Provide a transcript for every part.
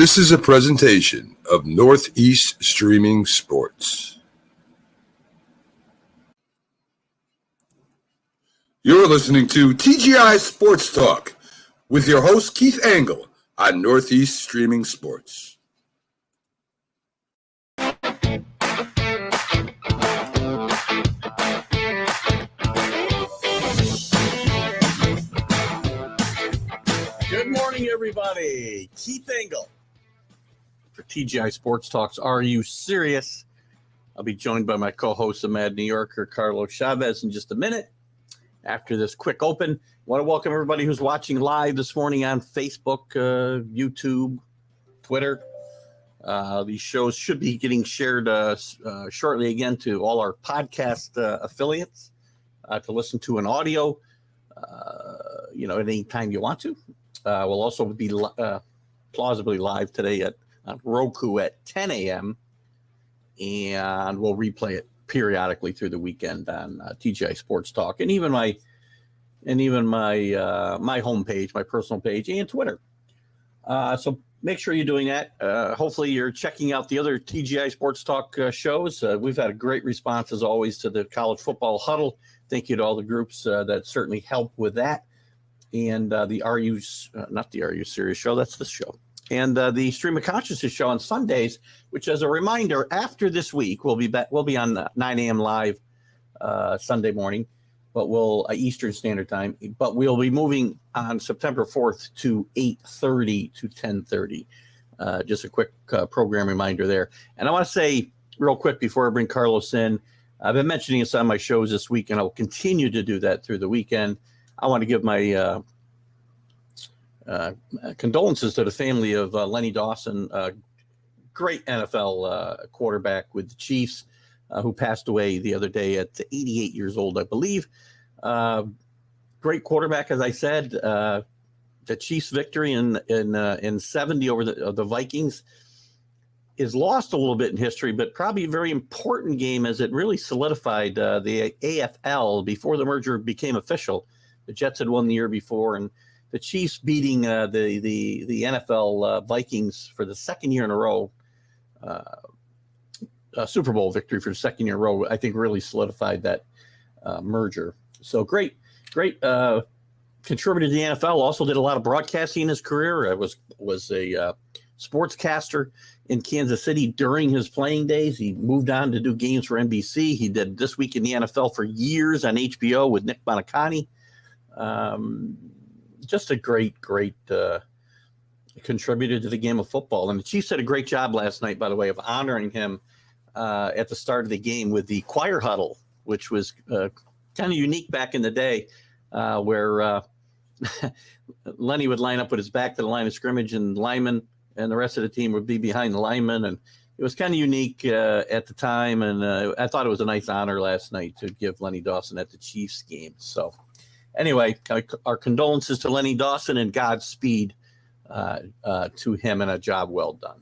This is a presentation of Northeast Streaming Sports. You're listening to TGI Sports Talk with your host, Keith Angle, on Northeast Streaming Sports. Good morning, everybody. Keith Angle for TGI Sports Talks. Are you serious? I'll be joined by my co-host, the Mad New Yorker, Carlos Chavez, in just a minute. After this quick open, I want to welcome everybody who's watching live this morning on Facebook, YouTube, Twitter. These shows should be getting shared shortly again to all our podcast affiliates to listen to an audio, at any time you want to. We'll also be plausibly live today on Roku at 10 a.m. and we'll replay it periodically through the weekend on TGI Sports Talk and even my homepage, my personal page, and Twitter. So make sure you're doing that. Hopefully you're checking out the other TGI Sports Talk shows. We've had a great response, as always, to the College Football Huddle. Thank you to all the groups that certainly help with that. And not the RU Series show, that's this show. And the Stream of Consciousness show on Sundays, which, as a reminder, after this week, we'll be on 9 a.m. live Sunday morning, but we'll Eastern Standard Time. But we'll be moving on September 4th to 8:30 to 10:30. Just a quick program reminder there. And I want to say real quick before I bring Carlos in, I've been mentioning this on my shows this week, and I'll continue to do that through the weekend. I want to give my condolences to the family of Lenny Dawson, great NFL quarterback with the Chiefs, who passed away the other day at 88 years old, I believe. Great quarterback, as I said. The Chiefs' victory in 70 over the Vikings is lost a little bit in history, but probably a very important game as it really solidified the AFL before the merger became official. The Jets had won the year before, and the Chiefs beating the NFL Vikings for the second year in a row, Super Bowl victory for the second year in a row, I think really solidified that merger. So great contributor to the NFL. Also did a lot of broadcasting in his career. Was a sportscaster in Kansas City during his playing days. He moved on to do games for NBC. He did This Week in the NFL for years on HBO with Nick Bonacani. Just a great contributor to the game of football. And the Chiefs did a great job last night, by the way, of honoring him at the start of the game with the choir huddle, which was kind of unique back in the day, where Lenny would line up with his back to the line of scrimmage, and linemen and the rest of the team would be behind the linemen. And it was kind of unique at the time. And I thought it was a nice honor last night to give Lenny Dawson at the Chiefs game. So anyway, our condolences to Lenny Dawson and Godspeed to him, and a job well done.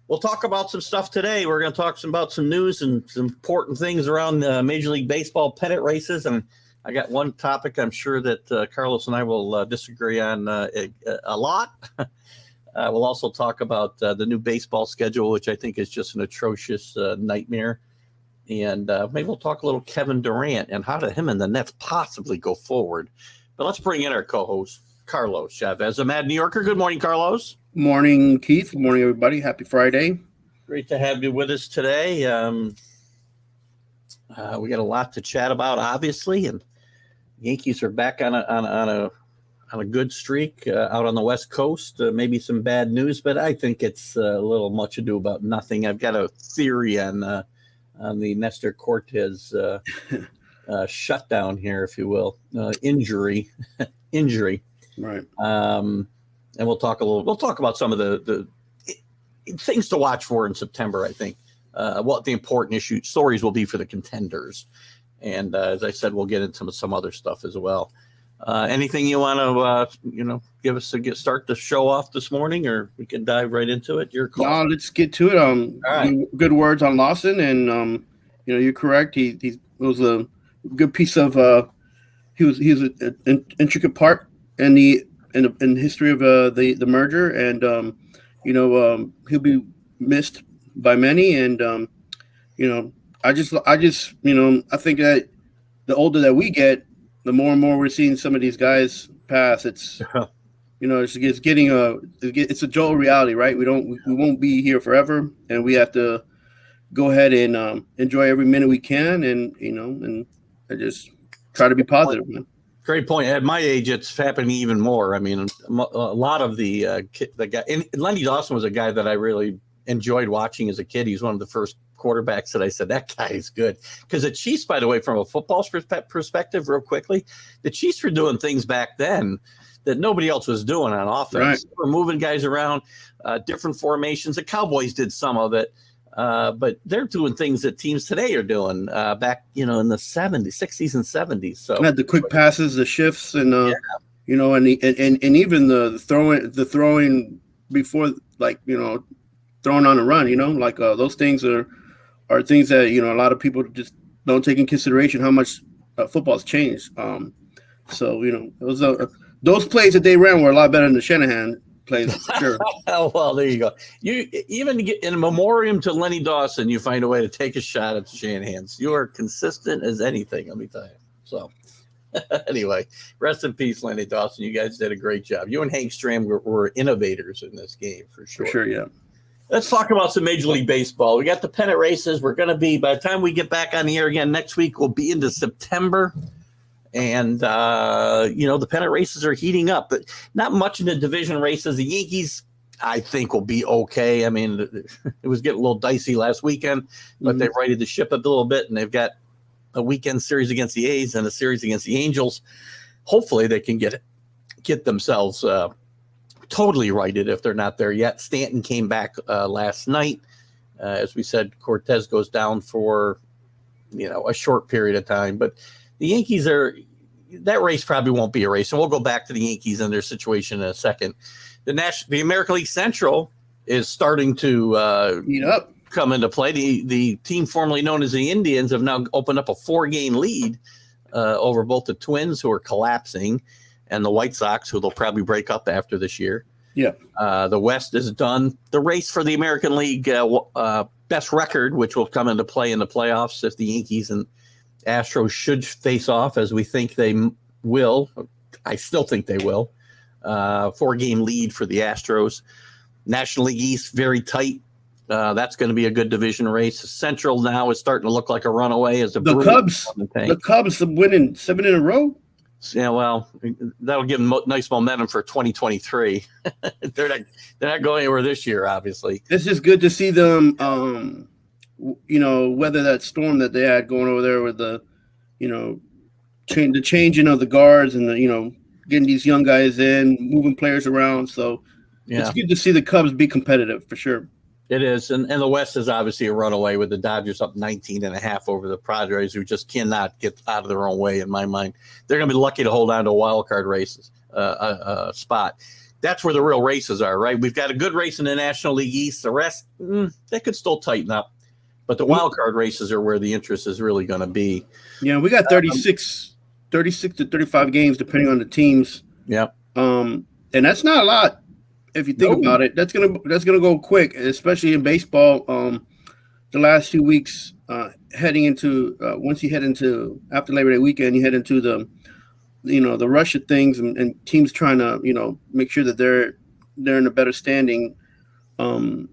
We'll talk about some stuff today. We're going to talk about some news and some important things around Major League Baseball pennant races. And I got one topic I'm sure that Carlos and I will disagree on a lot. We'll also talk about the new baseball schedule, which I think is just an atrocious nightmare. And maybe we'll talk a little Kevin Durant and how did him and the Nets possibly go forward. But let's bring in our co-host, Carlos Chavez, a Mad New Yorker. Good morning, Carlos. Morning, Keith. Good morning, everybody. Happy Friday. Great to have you with us today. We got a lot to chat about, obviously, and Yankees are back on a good streak out on the West Coast. Maybe some bad news, but I think it's a little much ado about nothing. I've got a theory on the Nestor Cortez shutdown here, if you will, injury. Right. And we'll talk about some of the things to watch for in September. I think what the important stories will be for the contenders, and as I said, we'll get into some other stuff as well. Anything you want to give us to start the show off this morning, or we can dive right into it? Your call. No, let's get to it. All right. Good words on Lawson, and you're correct. He was a good piece of. He was an intricate part in the history of the merger, and he'll be missed by many, and I just I think that the older that we get, the more and more we're seeing some of these guys pass. It's it's getting it's a jolt of reality, right? We won't be here forever, and we have to go ahead and enjoy every minute we can, and I just try to be positive, man. Great point. At my age, it's happening even more. I mean, a lot of the guy, and Lenny Dawson was a guy that I really enjoyed watching as a kid. He's one of the first quarterbacks that I said, that guy is good. Because the Chiefs, by the way, from a football perspective, real quickly, the Chiefs were doing things back then that nobody else was doing on offense. Right. They were moving guys around, different formations. The Cowboys did some of it. But they're doing things that teams today are doing back, in the 70s, 60s and 70s. So had the quick passes, the shifts, and and even the throwing before, like, throwing on a run, like those things are things that a lot of people just don't take in consideration how much football's changed. So those plays that they ran were a lot better than the Shanahan plays, for sure. Well, there you go. You even in a memoriam to Lenny Dawson, you find a way to take a shot at the Shanahans. You are consistent as anything, let me tell you. So anyway, rest in peace, Lenny Dawson. You guys did a great job. You and Hank Stram were innovators in this game, for sure. For sure, yeah. Let's talk about some Major League Baseball. We got the pennant races. We're going to be, by the time we get back on the air again next week, we'll be into September. And, the pennant races are heating up, but not much in the division races. The Yankees, I think, will be okay. I mean, it was getting a little dicey last weekend, but they righted the ship a little bit, and they've got a weekend series against the A's and a series against the Angels. Hopefully they can get themselves totally righted if they're not there yet. Stanton came back last night. As we said, Cortez goes down for, a short period of time, but the Yankees that race probably won't be a race. And we'll go back to the Yankees and their situation in a second. The American League Central is starting to heat up, come into play. The team formerly known as the Indians have now opened up a 4-game lead over both the Twins, who are collapsing, and the White Sox, who they'll probably break up after this year. Yeah. The West is done. The race for the American League best record, which will come into play in the playoffs if the Yankees and Astros should face off, as we think they will. I still think they will. 4-game lead for the Astros. National League East, very tight. That's going to be a good division race. Central now is starting to look like a runaway as the Cubs are winning 7 in a row. Yeah, well, that'll give them nice momentum for 2023. They're not going anywhere this year, obviously. It's just good to see them, weather that storm that they had going over there with the, changing of the guards and the, getting these young guys in, moving players around. So it's good to see the Cubs be competitive, for sure. It is. And the West is obviously a runaway, with the Dodgers up 19.5 over the Padres, who just cannot get out of their own way, in my mind. They're going to be lucky to hold on to a wild card races spot. That's where the real races are, right? We've got a good race in the National League East. The rest, they could still tighten up. But the wild card races are where the interest is really going to be. Yeah, we got 36 to 35 games, depending on the teams. Yeah. And that's not a lot. If you think about it, that's gonna go quick, especially in baseball. The last 2 weeks, heading into once you head into after Labor Day weekend, you head into the rush of things and teams trying to make sure that they're in a better standing. And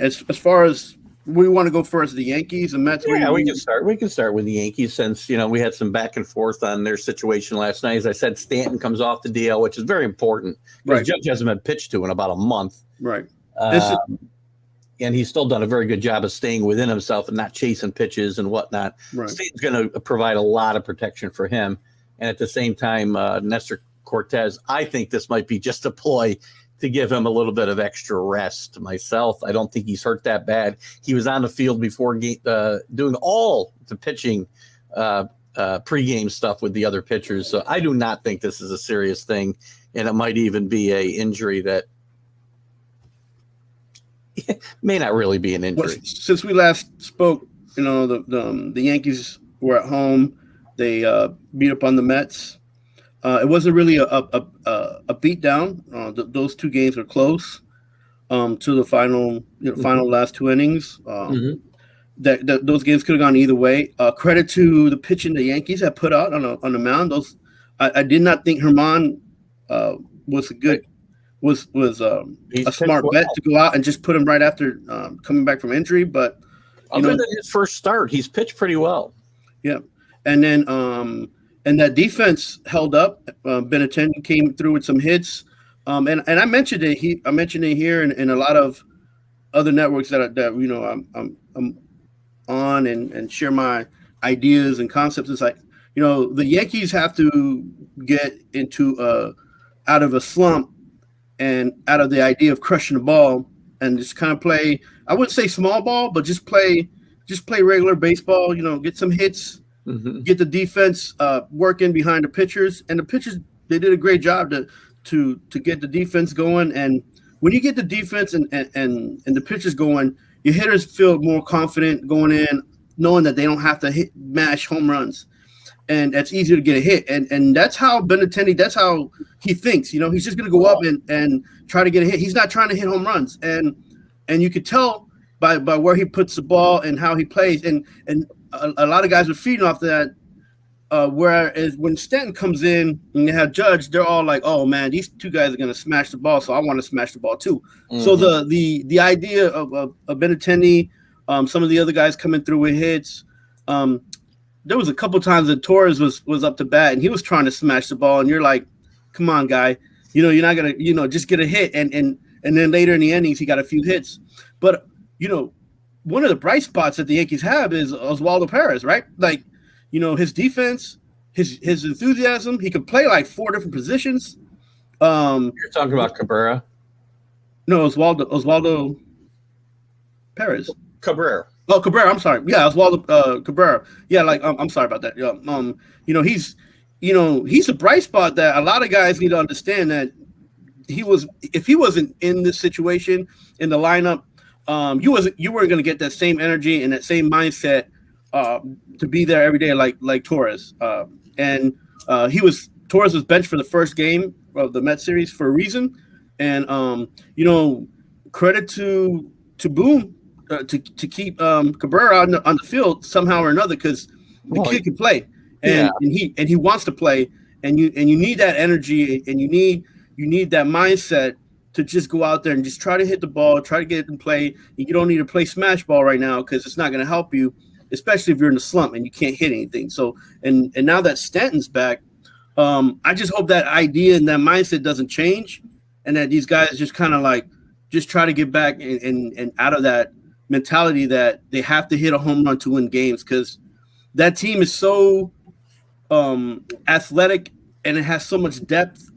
as far as we want to go first, the Yankees and Mets. Yeah, we can start. We can start with the Yankees, since we had some back and forth on their situation last night. As I said, Stanton comes off the DL, which is very important because Judge hasn't been pitched to in about a month. Right. And he's still done a very good job of staying within himself and not chasing pitches and whatnot. Right. Stanton's going to provide a lot of protection for him, and at the same time, Nestor Cortez. I think this might be just a ploy to give him a little bit of extra rest. Myself, I don't think he's hurt that bad. He was on the field before doing all the pitching pregame stuff with the other pitchers. So I do not think this is a serious thing, and it might even be a injury that may not really be an injury. Well, since we last spoke, the Yankees were at home. They beat up on the Mets. It wasn't really a beat down. Those 2 games were close. to the final, final last two innings. That those games could have gone either way. Credit to the pitching the Yankees have put out on the mound. I did not think Herman was a good was a smart bet to go out and just put him right after coming back from injury. But other than his first start, he's pitched pretty well. Yeah, and then and that defense held up. Benintendi came through with some hits, and I mentioned it. I mentioned it here in a lot of other networks that I'm on and share my ideas and concepts. It's like, the Yankees have to get into out of a slump and out of the idea of crushing the ball and just kind of play. I wouldn't say small ball, but just play regular baseball. Get some hits, get the defense working behind the pitchers, and the pitchers, they did a great job to get the defense going. And when you get the defense and the pitchers going, your hitters feel more confident going in, knowing that they don't have to mash home runs, and that's easier to get a hit. And that's how Benintendi, that's how he thinks. He's just going to go up and try to get a hit. He's not trying to hit home runs, and you could tell by where he puts the ball and how he plays. And a lot of guys are feeding off that. Whereas when Stanton comes in and they have Judge, they're all like, "Oh man, these two guys are going to smash the ball, so I want to smash the ball too." So the idea of Benintendi, some of the other guys coming through with hits. There was a couple times that Torres was up to bat and he was trying to smash the ball, and you're like, "Come on, guy, you're not gonna just get a hit." And then later in the innings, he got a few hits. But one of the bright spots that the Yankees have is Oswaldo Perez, right? Like, his defense, his enthusiasm. He could play like 4 different positions. You're talking about Cabrera? No, Oswaldo Perez. Cabrera. Oh, Cabrera. I'm sorry. Yeah, Oswaldo Cabrera. Yeah, I'm sorry about that. Yeah. He's a bright spot that a lot of guys need to understand that if he wasn't in this situation in the lineup, you weren't going to get that same energy and that same mindset to be there every day like Torres. Torres was benched for the first game of the Mets series for a reason. And credit to Boone to keep Cabrera on the field somehow or another, because the kid can play and he wants to play, and you need that energy, and you need that mindset to just go out there and just try to hit the ball, try to get it in play. You don't need to play smash ball right now because it's not going to help you, especially if you're in a slump and you can't hit anything. So and now that Stanton's back, I just hope that idea and that mindset doesn't change, and that these guys just kind of like just try to get back and out of that mentality that they have to hit a home run to win games, because that team is so athletic and it has so much depth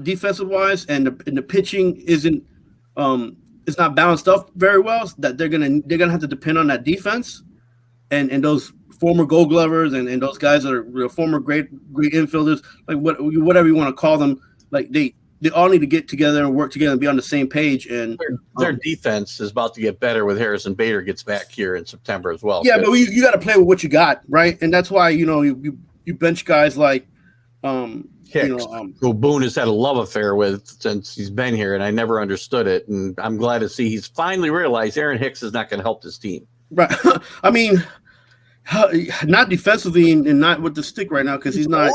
defensive wise, and the pitching isn't it's not balanced up very well, that they're gonna have to depend on that defense and those former Gold Glovers and those guys that are former great infielders, like whatever you want to call them, like they all need to get together and work together and be on the same page. And their defense is about to get better with Harrison Bader gets back here in September as well. Yeah, but you got to play with what you got, right? And that's why you bench guys like Hicks, who Boone has had a love affair with since he's been here, and I never understood it. And I'm glad to see he's finally realized Aaron Hicks is not going to help this team. Right. I mean, not defensively and not with the stick right now, because he's not.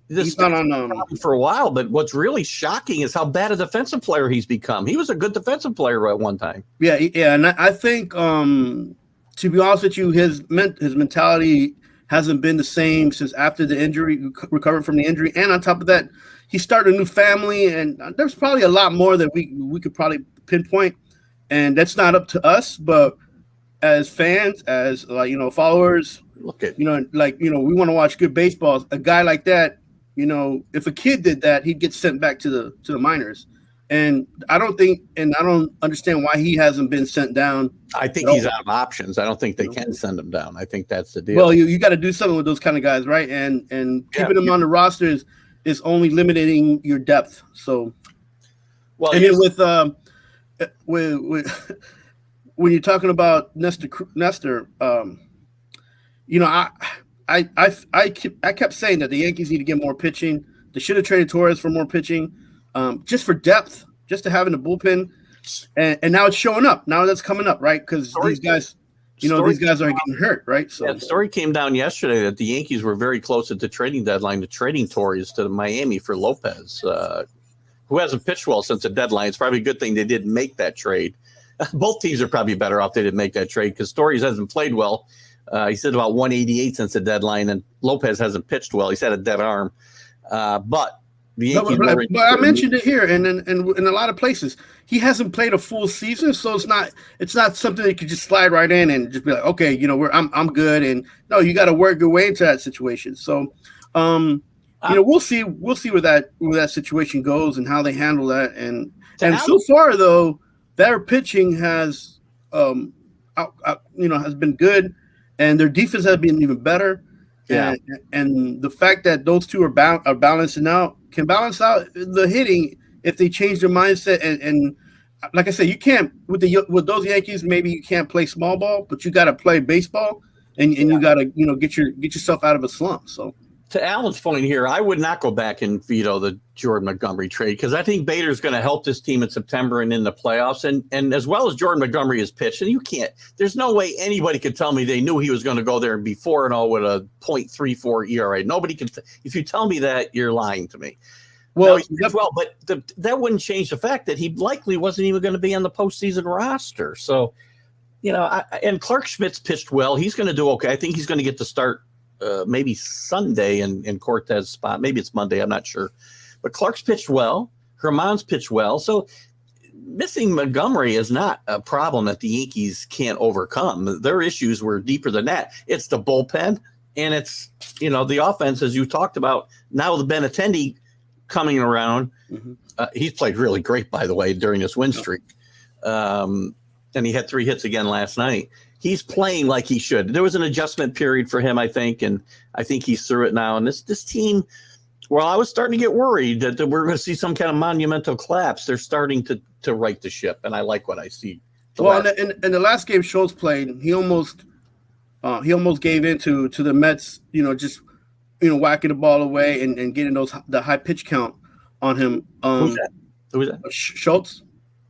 He's not on for a while. But what's really shocking is how bad a defensive player he's become. He was a good defensive player at one time. Yeah, and I think to be honest with you, his mentality hasn't been the same since after the injury, recovered from the injury, and on top of that, he started a new family, and there's probably a lot more that we could probably pinpoint, and that's not up to us, but as fans, as followers, we want to watch good baseball. A guy like that, if a kid did that, he'd get sent back to the minors. And I don't understand why he hasn't been sent down. I think he's out of options. I don't think they can send him down. I think that's the deal. Well, you got to do something with those kind of guys, right? And keeping them on the roster is only limiting your depth. So, and then with when you're talking about Nestor, I kept saying that the Yankees need to get more pitching. They should have traded Torres for more pitching, just for depth. just to have in the bullpen, and now it's showing up. Now that's coming up, right? Because these guys, these guys are getting hurt, right? So the story came down yesterday that the Yankees were very close at the trading deadline to trading Torres to Miami for Lopez, who hasn't pitched well since the deadline. It's probably a good thing they didn't make that trade. Both teams are probably better off they didn't make that trade because Torres hasn't played well. He said about 188 since the deadline, and Lopez hasn't pitched well. He's had a dead arm. But the Yankees. But I mentioned it here, and in a lot of places, he hasn't played a full season, so it's not something that you could just slide right in and just be like, okay, I'm good. And no, you got to work your way into that situation. So, we'll see where that situation goes and how they handle that. And so far though, their pitching has has been good. And their defense has been even better. Yeah. And the fact that those two are balancing out can balance out the hitting if they change their mindset. And like I said, you can't with those Yankees. Maybe you can't play small ball, but you got to play baseball, and you got to get yourself out of a slump. So. To Alan's point here, I would not go back and veto the Jordan Montgomery trade because I think Bader's going to help this team in September and in the playoffs. And as well as Jordan Montgomery has pitched, and there's no way anybody could tell me they knew he was going to go there and be 4-0 with a .34 ERA. Nobody can. If you tell me that, you're lying to me. Well, but that wouldn't change the fact that he likely wasn't even going to be on the postseason roster. So, and Clark Schmidt's pitched well. He's going to do okay. I think he's going to get the start. Maybe Sunday in Cortez's spot. Maybe it's Monday. I'm not sure. But Clark's pitched well. Herman's pitched well. So missing Montgomery is not a problem that the Yankees can't overcome. Their issues were deeper than that. It's the bullpen, and it's, the offense, as you talked about. Now the Benintendi coming around. Mm-hmm. He's played really great, by the way, during this win streak. And he had 3 hits again last night. He's playing like he should. There was an adjustment period for him, I think, and I think he's through it now. And this team, well, I was starting to get worried that we're going to see some kind of monumental collapse. They're starting to right the ship, and I like what I see. In the last game Schultz played, he almost gave in to the Mets, just whacking the ball away and getting the high pitch count on him. Who was that? Schultz.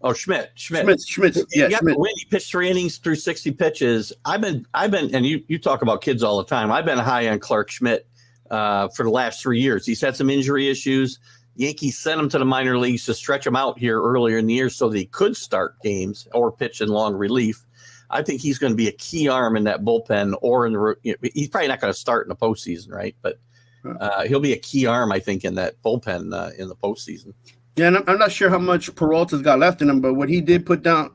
Oh, Schmidt. Yeah, Schmidt. When he pitched 3 innings through 60 pitches, I've been, and you talk about kids all the time. I've been high on Clark Schmidt for the last 3 years. He's had some injury issues. Yankees sent him to the minor leagues to stretch him out here earlier in the year so that he could start games or pitch in long relief. I think he's going to be a key arm in that bullpen, or he's probably not going to start in the postseason, right? But he'll be a key arm, I think, in that bullpen in the postseason. Yeah, and I'm not sure how much Peralta's got left in him, but what he did put down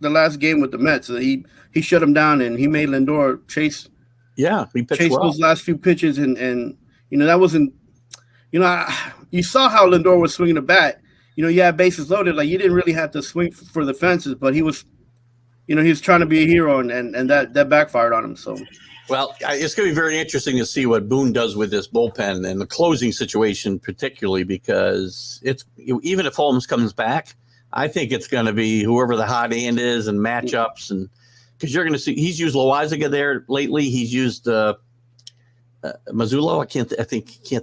the last game with the Mets, he shut him down and he made Lindor chase. Yeah, he pitched well. Those last few pitches, and that wasn't. You saw how Lindor was swinging the bat. You had bases loaded, like you didn't really have to swing for the fences, but he was, he was trying to be a hero, and that backfired on him. So. Well, it's going to be very interesting to see what Boone does with this bullpen and the closing situation, particularly because it's even if Holmes comes back, I think it's going to be whoever the hot hand is and matchups, and because you're going to see he's used Loizaga there lately. He's used Mazzullo. I can't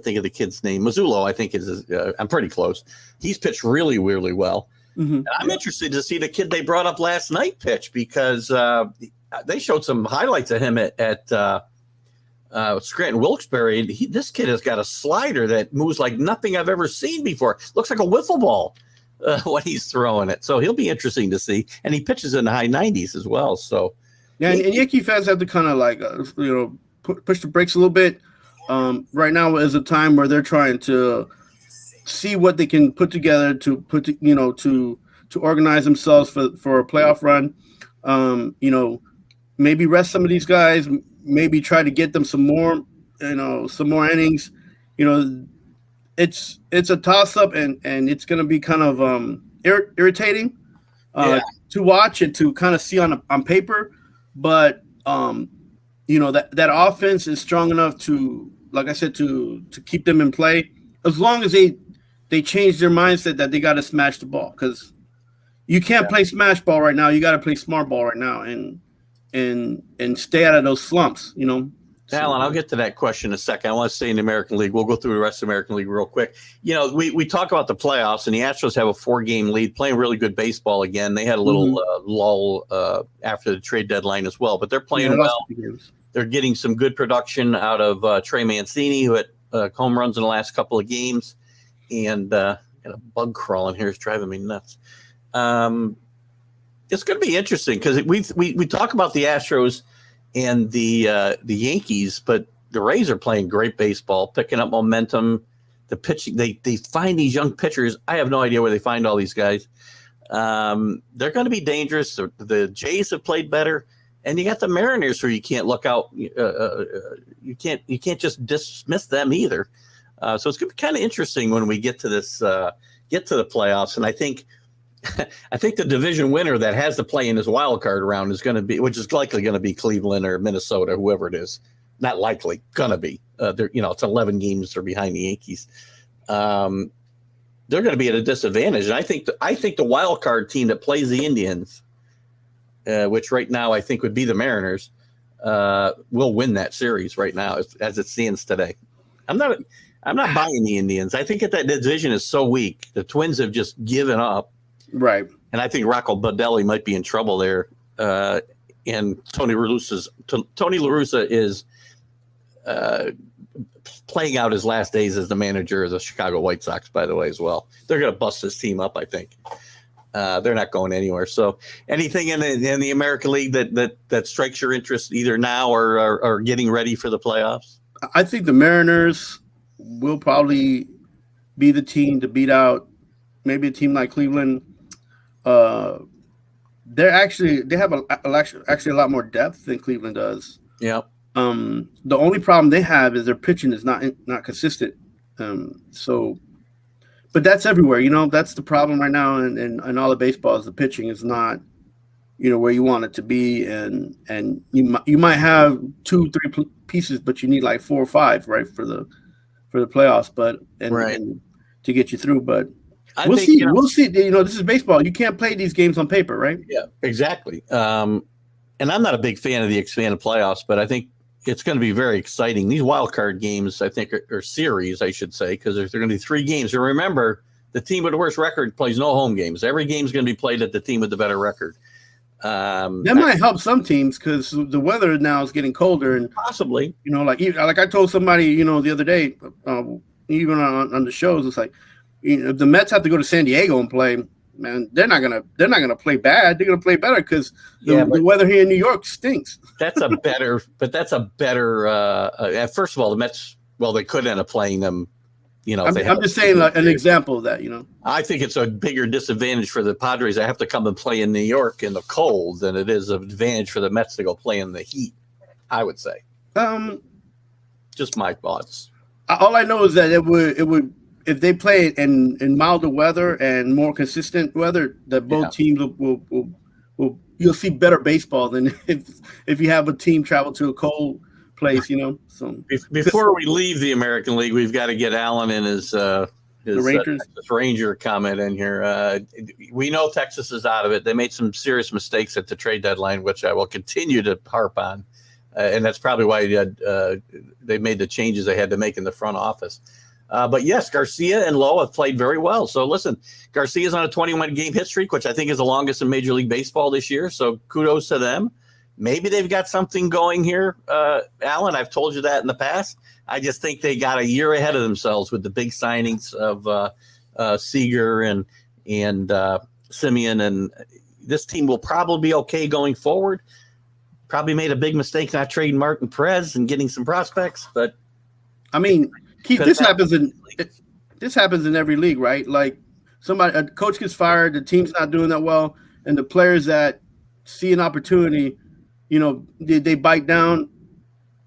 think of the kid's name. Mazzullo, I think is. I'm pretty close. He's pitched really, really well. Mm-hmm. I'm interested to see the kid they brought up last night pitch because. They showed some highlights of him at Scranton Wilkes-Barre. This kid has got a slider that moves like nothing I've ever seen before. Looks like a wiffle ball when he's throwing it. So he'll be interesting to see. And he pitches in the high 90s as well. So yeah, and Yankee fans have to kind of like push the brakes a little bit. Right now is a time where they're trying to see what they can put together to organize themselves for a playoff run. Maybe rest some of these guys, maybe try to get them some more innings. It's a toss up and it's going to be kind of irritating to watch and to kind of see on paper. But, that offense is strong enough to, like I said, to keep them in play as long as they change their mindset that they got to smash the ball, because you can't play smash ball right now. You got to play smart ball right now and stay out of those slumps, Alan, I'll get to that question in a second. I want to stay in the American League. We'll go through the rest of the American League real quick. We talk about the playoffs, and the Astros have a 4-game lead, playing really good baseball again. They had a little lull after the trade deadline as well, but they're playing well. They're getting some good production out of Trey Mancini, who hit home runs in the last couple of games. And got a bug crawling here is driving me nuts. It's going to be interesting because we talk about the Astros and the Yankees, but the Rays are playing great baseball, picking up momentum. The pitching, they find these young pitchers. I have no idea where they find all these guys. They're going to be dangerous. The Jays have played better, and you got the Mariners who you can't look out. You can't just dismiss them either. So it's going to be kind of interesting when we get to this, get to the playoffs, and I think the division winner that has to play in this wild card round is going to be, which is likely going to be Cleveland or Minnesota, whoever it is. Not likely, going to be. It's 11 games they're behind the Yankees. They're going to be at a disadvantage, and I think the wild card team that plays the Indians, which right now I think would be the Mariners, will win that series right now as it stands today. I'm not buying the Indians. I think that division is so weak. The Twins have just given up. Right. And I think Rocco Baldelli might be in trouble there. And Tony La Russa is playing out his last days as the manager of the Chicago White Sox, by the way, as well. They're going to bust this team up, I think. They're not going anywhere. So anything in the American League that strikes your interest either now or getting ready for the playoffs? I think the Mariners will probably be the team to beat out maybe a team like Cleveland. They have actually a lot more depth than Cleveland does. Yeah. The only problem they have is their pitching is not consistent. But that's everywhere. That's the problem right now in all of baseball is the pitching is not, where you want it to be, and you might have 2-3 pieces, but you need like 4 or 5, right, for the playoffs, and to get you through. But we'll see. We'll see. This is baseball. You can't play these games on paper, right? Yeah, exactly. And I'm not a big fan of the expanded playoffs, but I think it's going to be very exciting. These wild card games, I think, are series, I should say, because there's going to be 3 games. And remember, the team with the worst record plays no home games. Every game's going to be played at the team with the better record. That might help some teams because the weather now is getting colder, and possibly, like I told somebody, the other day, even on the shows, it's like, if the Mets have to go to San Diego and play, man, they're not gonna play bad. They're gonna play better because the weather here in New York stinks. That's a better. First of all, the Mets. Well, they could end up playing them. I'm just saying, like an example of that. I think it's a bigger disadvantage for the Padres. I have to come and play in New York in the cold than it is an advantage for the Mets to go play in the heat. I would say. Just my thoughts. All I know is that it would. If they play it in milder weather and more consistent weather, that both teams will you'll see better baseball than if you have a team travel to a cold place, So before we leave the American League, we've got to get Alan in his Rangers. Ranger comment in here. We know Texas is out of it. They made some serious mistakes at the trade deadline, which I will continue to harp on, and that's probably why they made the changes they had to make in the front office. But yes, Garcia and Lowe have played very well. So listen, Garcia's on a 21-game hit streak, which I think is the longest in Major League Baseball this year. So kudos to them. Maybe they've got something going here, Alan. I've told you that in the past. I just think they got a year ahead of themselves with the big signings of Seager and Simeon. And this team will probably be okay going forward. Probably made a big mistake not trading Martin Perez and getting some prospects. But, I mean – Keith, this happens in every league, right? Like a coach gets fired, the team's not doing that well, and the players that see an opportunity, they bite down,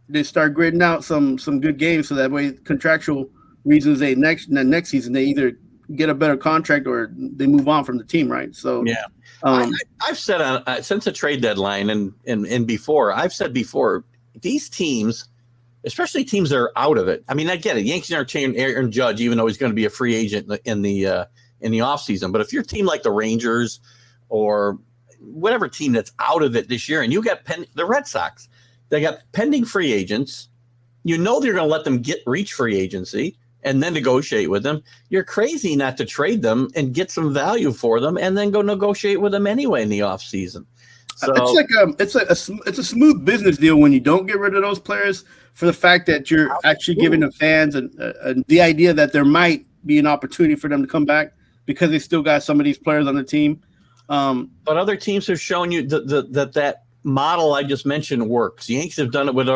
they start gridding out some good games, so that way contractual reasons next season they either get a better contract or they move on from the team, right? So yeah, I've said since the trade deadline and before, I've said before, these teams. Especially teams that are out of it. I mean, I get it. Yankees aren't changing Aaron Judge, even though he's going to be a free agent in the offseason. But if you're a team like the Rangers or whatever team that's out of it this year, and you got the Red Sox, They got pending free agents. You know they're going to let them reach free agency and then negotiate with them. You're crazy not to trade them and get some value for them and then go negotiate with them anyway in the offseason. So it's a smooth business deal when you don't get rid of those players, for the fact that you're actually giving the fans the idea that there might be an opportunity for them to come back because they still got some of these players on the team. But other teams have shown you that model I just mentioned works. The Yankees have done it with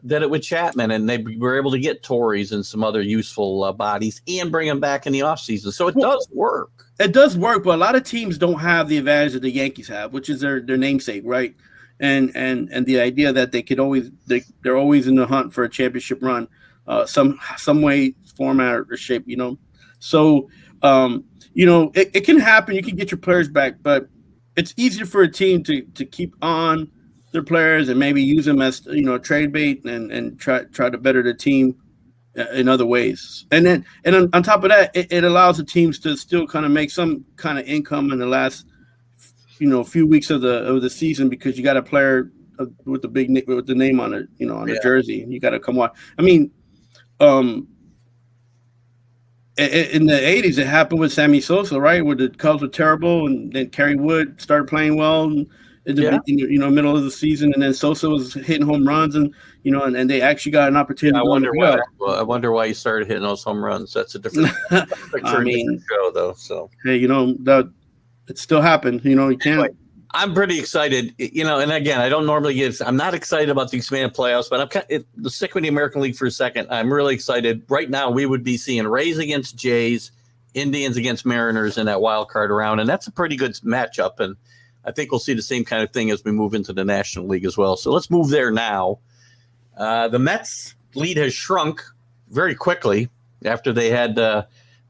did it with Chapman, and they were able to get Torres and some other useful bodies and bring them back in the offseason. So it does work. It does work, but a lot of teams don't have the advantage that the Yankees have, which is their namesake, right? And the idea that they're always in the hunt for a championship run, some way, format, or shape, So it can happen. You can get your players back, but it's easier for a team to keep on their players and maybe use them as trade bait and try to better the team in other ways. And on top of that, it allows the teams to still kind of make some kind of income in the last few weeks of the season, because you got a player with the name on it, on the jersey, and you got to come on. I mean, in the 80s, it happened with Sammy Sosa, right? Where the Cubs were terrible, and then Kerry Wood started playing well in the middle of the season, and then Sosa was hitting home runs, and and they actually got an opportunity. I wonder why he started hitting those home runs. That's a different picture, show, though. So hey, that it still happened. You can't. Anyway, I'm pretty excited, and again, I don't normally I'm not excited about the expanded playoffs, but I'm stick with the American League for a second. I'm really excited. Right now, we would be seeing Rays against Jays, Indians against Mariners in that wild card round, and that's a pretty good matchup. And I think we'll see the same kind of thing as we move into the National League as well. So let's move there now. The Mets lead has shrunk very quickly after they had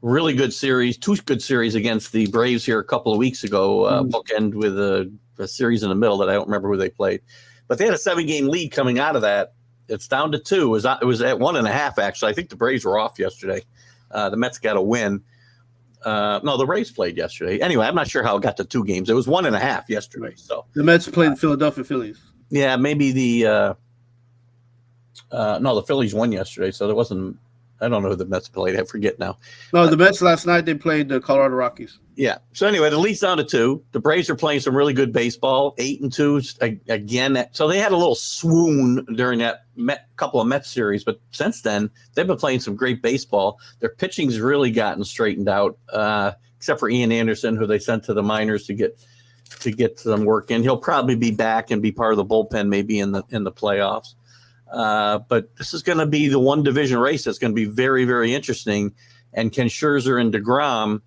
really good series, two good series against the Braves here a couple of weeks ago, bookend with a series in the middle that I don't remember who they played. But they had a 7-game lead coming out of that. It's down to 2. It was at 1.5, actually. I think the Braves were off yesterday. The Mets got a win. No, the Rays played yesterday. Anyway, I'm not sure how it got to 2 games. It was 1.5 yesterday. So the Mets played the Philadelphia Phillies. Yeah, maybe the Phillies won yesterday, so there wasn't. I don't know who the Mets played. I forget now. No, the Mets last night, they played the Colorado Rockies. Yeah. So anyway, the lead's down to 2. The Braves are playing some really good baseball, 8-2 again. So they had a little swoon during that couple of Mets series, but since then they've been playing some great baseball. Their pitching's really gotten straightened out, except for Ian Anderson, who they sent to the minors to get some work in. He'll probably be back and be part of the bullpen maybe in the playoffs. But this is going to be the one division race that's going to be very, very interesting. And Ken Scherzer and DeGrom,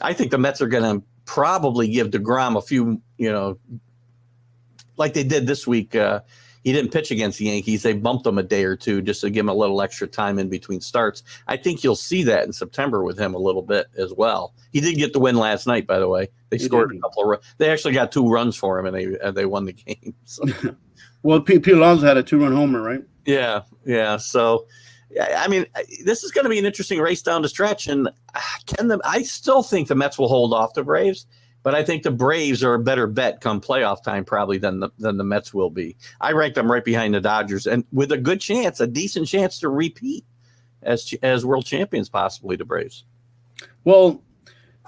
I think the Mets are going to probably give DeGrom a few, like they did this week. He didn't pitch against the Yankees. They bumped him a day or two just to give him a little extra time in between starts. I think you'll see that in September with him a little bit as well. He did get the win last night, by the way. They scored a couple of runs. They actually got 2 runs for him, and they won the game. So. Well, Pete Alonso had a 2-run homer, right? Yeah. So, I mean, this is going to be an interesting race down the stretch. And I still think the Mets will hold off the Braves, but I think the Braves are a better bet come playoff time probably than the Mets will be. I rank them right behind the Dodgers, and with a decent chance to repeat as world champions, possibly the Braves. Well,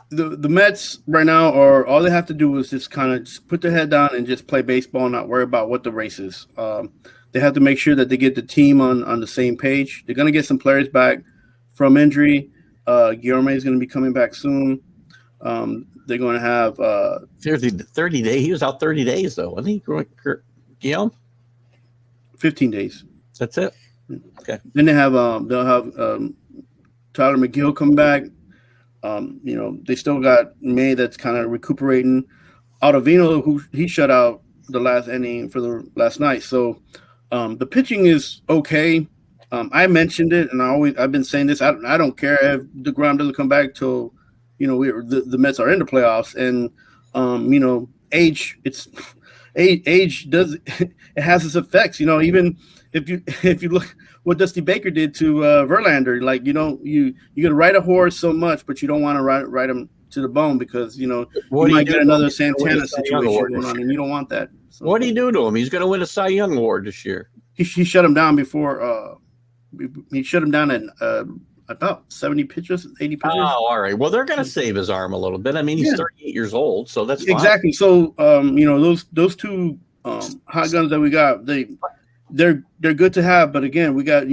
the Mets right now are all they have to do is just kind of put their head down and just play baseball and not worry about what the race is. They have to make sure that they get the team on the same page. They're going to get some players back from injury. Guillorme is going to be coming back soon. They're going to have 30 days. He was out 30 days though, wasn't he? Guillaume? 15 days. That's it. Okay. Then they'll have Tyler McGill come back. They still got May that's kind of recuperating. Ottavino, who he shut out the last inning for the last night. So the pitching is okay. I mentioned it, and I've been saying this. I don't care if DeGrom doesn't come back till the Mets are in the playoffs, and age does it has its effects. Even if you look what Dusty Baker did to Verlander, like you can ride a horse so much, but you don't want to ride him to the bone because you might get another Santana situation going on, and you don't want that. So, What do you do to him? He's going to win a Cy Young Award this year. he shut him down before. He shut him down at about 70 pitches, 80 pitches. Oh, all right. Well, they're going to save his arm a little bit. I mean, he's 38 years old, so that's fine. Exactly. So, those two hot guns that we got, they're good to have. But again, we got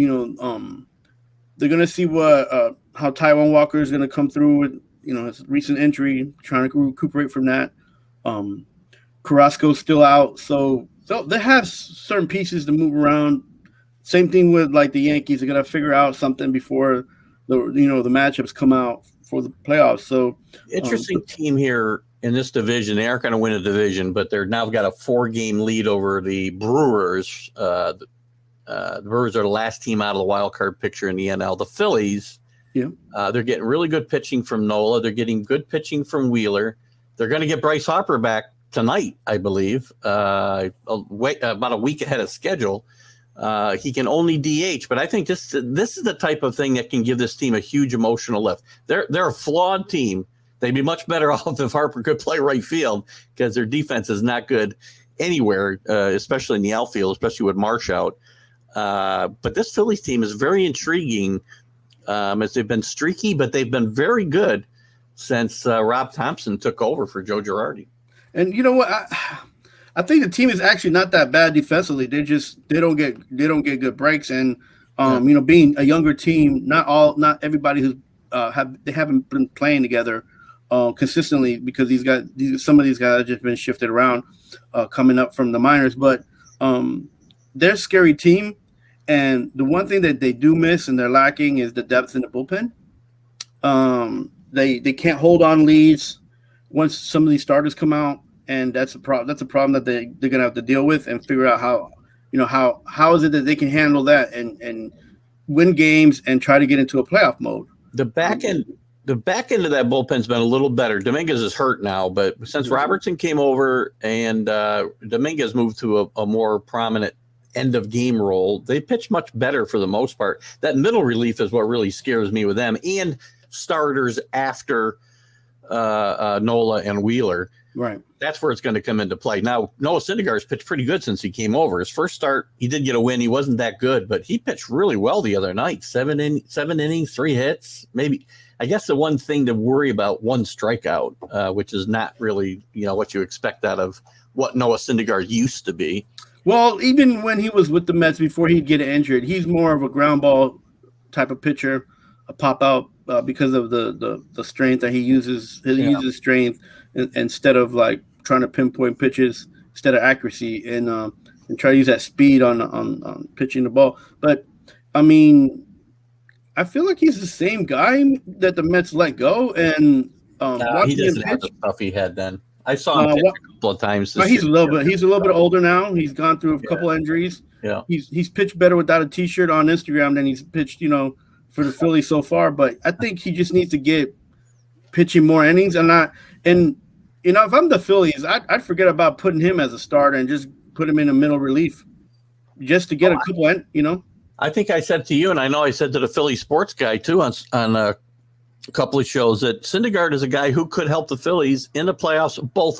they're going to see what how Taiwan Walker is going to come through with his recent injury, trying to recuperate from that. Carrasco's still out, so they have certain pieces to move around. Same thing with like the Yankees. They're gonna figure out something before the matchups come out for the playoffs. So interesting team here in this division. They aren't going to win a division, but they're now got a 4-game lead over the Brewers. The Brewers are the last team out of the wild card picture in the NL. The Phillies, they're getting really good pitching from Nola. They're getting good pitching from Wheeler. They're going to get Bryce Harper back tonight, I believe. About a week ahead of schedule. He can only DH, but I think this is the type of thing that can give this team a huge emotional lift. They're a flawed team. They'd be much better off if Harper could play right field because their defense is not good anywhere, especially in the outfield, especially with Marsh out. But this Phillies team is very intriguing as they've been streaky, but they've been very good since Rob Thompson took over for Joe Girardi. And you know what? I think the team is actually not that bad defensively. They don't get good breaks, and being a younger team, not everybody who's they haven't been playing together consistently because some of these guys have just been shifted around coming up from the minors. But they're a scary team, and the one thing that they do miss and they're lacking is the depth in the bullpen. They can't hold on leads once some of these starters come out. And that's a problem. That's a problem that they're gonna have to deal with and figure out how is it that they can handle that and win games and try to get into a playoff mode. The back end of that bullpen's been a little better. Dominguez is hurt now, but since Robertson came over and Dominguez moved to a more prominent end of game role, they pitch much better for the most part. That middle relief is what really scares me with them and starters after Nola and Wheeler. Right. That's where it's going to come into play. Now, Noah Syndergaard's pitched pretty good since he came over. His first start, he did get a win. He wasn't that good, but he pitched really well the other night. 7 innings, 3 hits. Maybe, I guess the one thing to worry about, 1 strikeout, which is not really, what you expect out of what Noah Syndergaard used to be. Well, even when he was with the Mets before he'd get injured, he's more of a ground ball type of pitcher, a pop out because of the strength that he uses. He uses strength instead of like trying to pinpoint pitches instead of accuracy and try to use that speed on pitching the ball. But I mean, I feel like he's the same guy that the Mets let go, and he doesn't have the stuff he had then. I saw him pitch a couple of times. He's a little bit older now. He's gone through a couple injuries. Yeah, he's pitched better without a T-shirt on Instagram than he's pitched, for the Phillies so far. But I think he just needs to get pitching more innings if I'm the Phillies, I'd forget about putting him as a starter and just put him in a middle relief just to get a couple, I think I said to you, and I know I said to the Philly sports guy too on a couple of shows, that Syndergaard is a guy who could help the Phillies in the playoffs, both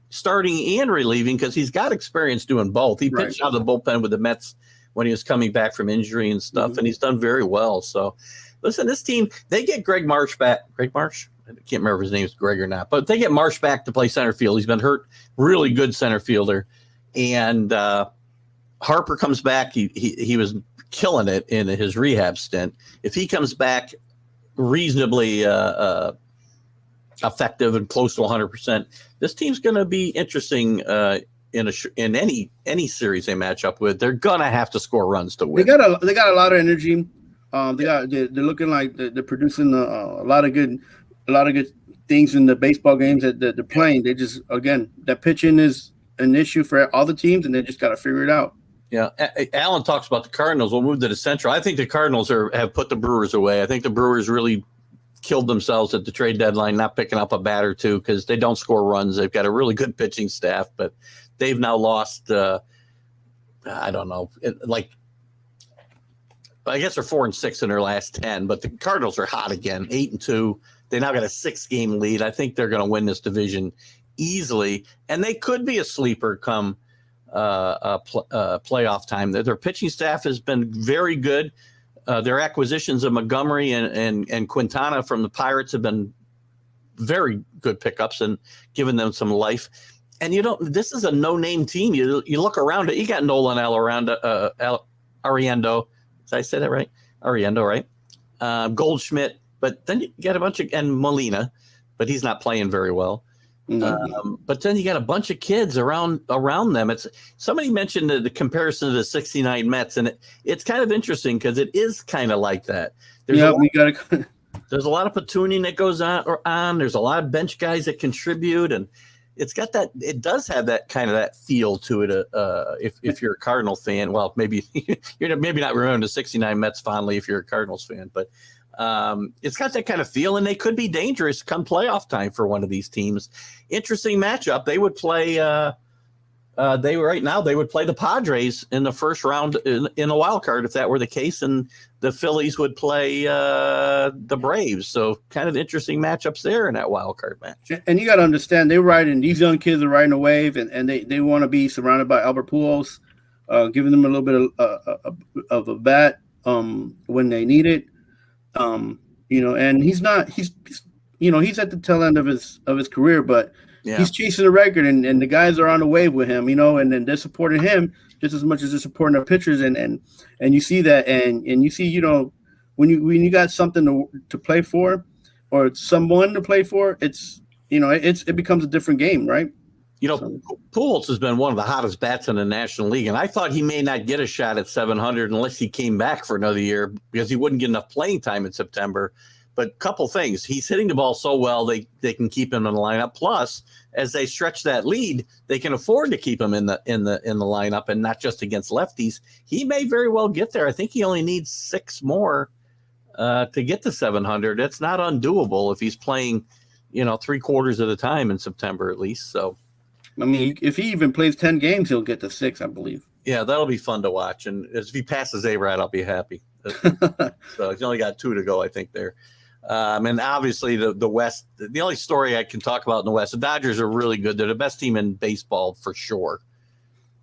starting and relieving, because he's got experience doing both. He pitched out of the bullpen with the Mets when he was coming back from injury and stuff, and he's done very well. So, listen, this team, they get Greg Marsh back. Greg Marsh? I can't remember if his name is Greg or not, but they get Marsh back to play center field. He's been hurt, really good center fielder. And Harper comes back. He was killing it in his rehab stint. If he comes back reasonably effective and close to 100%, this team's going to be interesting in any series they match up with. They're going to have to score runs to win. They got a lot of energy. They're looking like they're producing a lot of good things in the baseball games that they're playing. They just, again, that pitching is an issue for all the teams, and they just got to figure it out. Yeah, Alan talks about the Cardinals. We'll move to the Central. I think the Cardinals have put the Brewers away. I think the Brewers really killed themselves at the trade deadline, not picking up a bat or two because they don't score runs. They've got a really good pitching staff, but they've now lost, I don't know, I guess they're 4-6 in their last 10, but the Cardinals are hot again, 8-2. They now got a 6-game lead. I think they're going to win this division easily, and they could be a sleeper come playoff time. Their pitching staff has been very good. Their acquisitions of Montgomery and Quintana from the Pirates have been very good pickups and given them some life. And this is a no-name team. You look around it. You got Nolan Ariendo. Did I say that right? Ariendo, right? Goldschmidt. But then you got a bunch of, and Molina, but he's not playing very well. But then you got a bunch of kids around them. Somebody mentioned the comparison to the '69 Mets, and it's kind of interesting because it is kind of like that. There's a lot of platooning that goes on. There's a lot of bench guys that contribute, and it's got that. It does have that kind of that feel to it. If you're a Cardinal fan, well, maybe you're maybe not remembering the '69 Mets fondly if you're a Cardinals fan, but it's got that kind of feel, and they could be dangerous come playoff time for one of these teams. Interesting matchup. They would play. They would play the Padres in the first round in a wild card if that were the case, and the Phillies would play the Braves. So kind of interesting matchups there in that wild card match. And you got to understand, these young kids are riding a wave, and they want to be surrounded by Albert Pujols, giving them a little bit of a bat when they need it. And he's at the tail end of his career, but he's chasing the record, and the guys are on the wave with him, and then they're supporting him just as much as they're supporting their pitchers, and you see that, and you see, when you got something to play for, or someone to play for, it becomes a different game, right? Pujols has been one of the hottest bats in the National League, and I thought he may not get a shot at 700 unless he came back for another year because he wouldn't get enough playing time in September. But a couple things, he's hitting the ball so well they can keep him in the lineup. Plus, as they stretch that lead, they can afford to keep him in the lineup and not just against lefties. He may very well get there. I think he only needs 6 more to get to 700. That's not undoable if he's playing, 3/4 of the time in September at least. So. I mean, if he even plays 10 games, he'll get to 6, I believe. Yeah, that'll be fun to watch. And if he passes A-Rod, I'll be happy. So he's only got 2 to go, I think, there. And obviously the West, the only story I can talk about in the West, the Dodgers are really good. They're the best team in baseball for sure.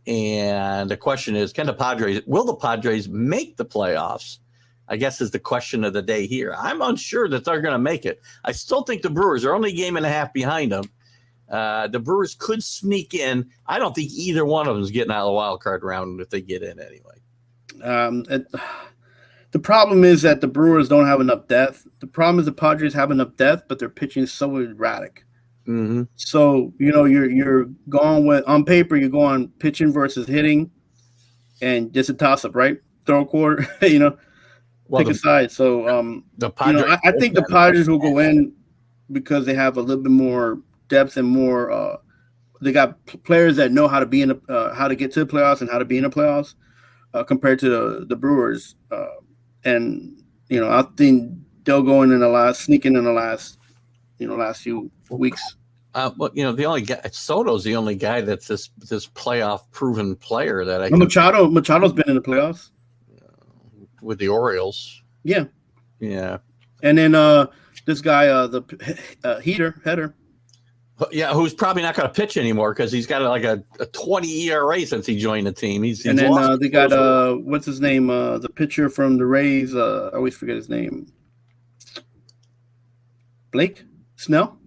And the question is, will the Padres make the playoffs? I guess is the question of the day here. I'm unsure that they're going to make it. I still think the Brewers are only a game and a half behind them. The Brewers could sneak in. I don't think either one of them is getting out of the wild card round if they get in anyway. The problem is that the Brewers don't have enough depth. The problem is the Padres have enough depth, but their pitching is so erratic. Mm-hmm. So you're going with, on paper, you're going pitching versus hitting, and just a toss up, right? Throw a quarter, pick a side. So the Padres, I think the Padres will go in because they have a little bit more depth and more. They got players that know how to be how to get to the playoffs and how to be in the playoffs compared to the Brewers. And I think they'll go sneaking in the last few weeks. The only guy, Soto's the only guy that's this playoff proven player that Machado's been in the playoffs with the Orioles. Yeah. And then this guy, the Heater. Yeah, who's probably not going to pitch anymore because he's got a 20 ERA since he joined the team. And then they got what's his name? The pitcher from the Rays. I always forget his name. Blake Snell.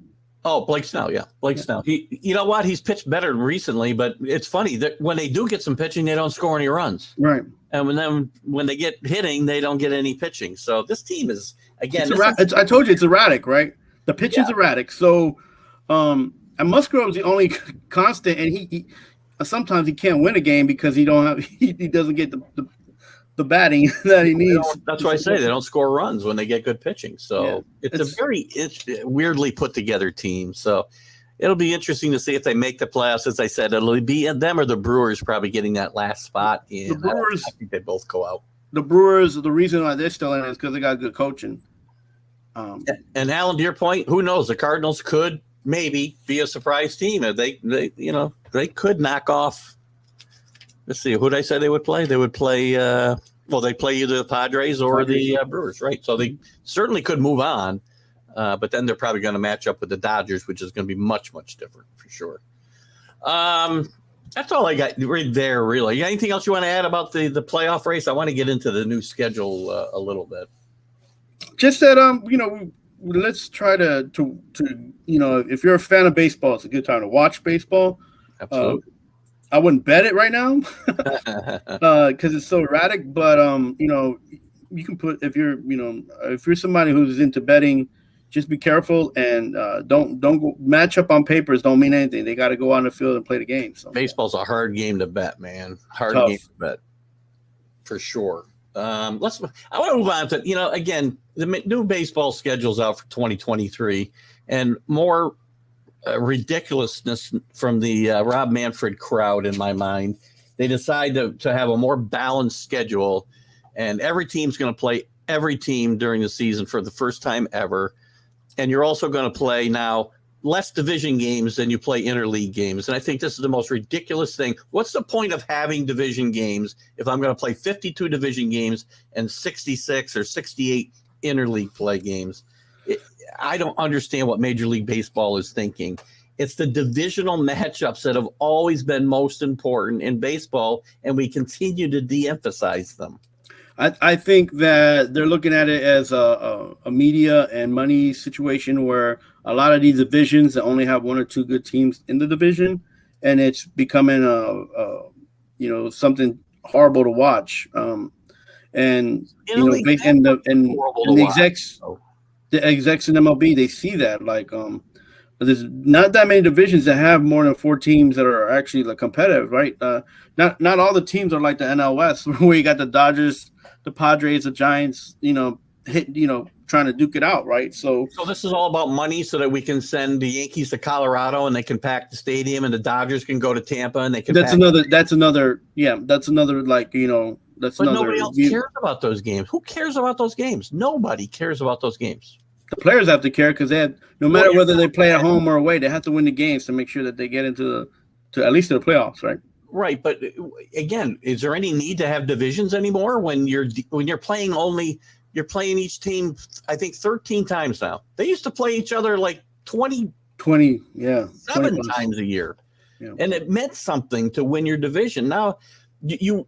Oh, Blake Snell. Yeah, Blake Snell. You know what? He's pitched better recently, but it's funny that when they do get some pitching, they don't score any runs. Right. And when they get hitting, they don't get any pitching. So this team is again. I told you it's erratic, right? The pitching's erratic. So. And Musgrove's the only constant, and he sometimes he can't win a game because he doesn't get the batting that he needs. That's why I say they don't score runs when they get good pitching. So it's a weirdly put together team. So it'll be interesting to see if they make the playoffs. As I said, it'll be them or the Brewers probably getting that last spot. The Brewers, I think they both go out. The Brewers, the reason why they're still in is because they got good coaching. And Alan, to your point, who knows? The Cardinals could maybe be a surprise team. They could knock off. Let's see, who did I say they would play? They would play. They play either the Padres or the Brewers, right? So they certainly could move on, but then they're probably going to match up with the Dodgers, which is going to be much, much different for sure. That's all I got right there, really. You got anything else you want to add about the playoff race? I want to get into the new schedule a little bit. Just that, let's try to if you're a fan of baseball, it's a good time to watch baseball. Absolutely. I wouldn't bet it right now because it's so erratic. But you can put if you're somebody who's into betting, just be careful and don't go match up on papers. Don't mean anything. They got to go on the field and play the game. So baseball's a hard game to bet, man. Hard Tough. Game to bet for sure. I want to move on to again, the new baseball schedule's out for 2023 and more ridiculousness from the Rob Manfred crowd. In my mind, they decide to have a more balanced schedule, and every team's going to play every team during the season for the first time ever. And you're also going to play now less division games than you play interleague games. And I think this is the most ridiculous thing. What's the point of having division games if I'm going to play 52 division games and 66 or 68 interleague play games? I don't understand what Major League Baseball is thinking. It's the divisional matchups that have always been most important in baseball, and we continue to de-emphasize them. I think that they're looking at it as a media and money situation where a lot of these divisions that only have one or two good teams in the division, and it's becoming something horrible to watch. And the execs in MLB, they see that there's not that many divisions that have more than 4 teams that are actually competitive, right? Not all the teams are like the NL West where you got the Dodgers, the Padres, the Giants, trying to duke it out, right? So this is all about money, so that we can send the Yankees to Colorado and they can pack the stadium, and the Dodgers can go to Tampa and they can. That's another. But nobody else cares about those games. Who cares about those games? Nobody cares about those games. The players have to care because they have, no matter whether they play at home or away, they have to win the games to make sure that they get into at least to the playoffs, right? Right, but again, is there any need to have divisions anymore when you're playing each team? I think 13 times now. They used to play each other like 20 7 times a year, and it meant something to win your division. Now, you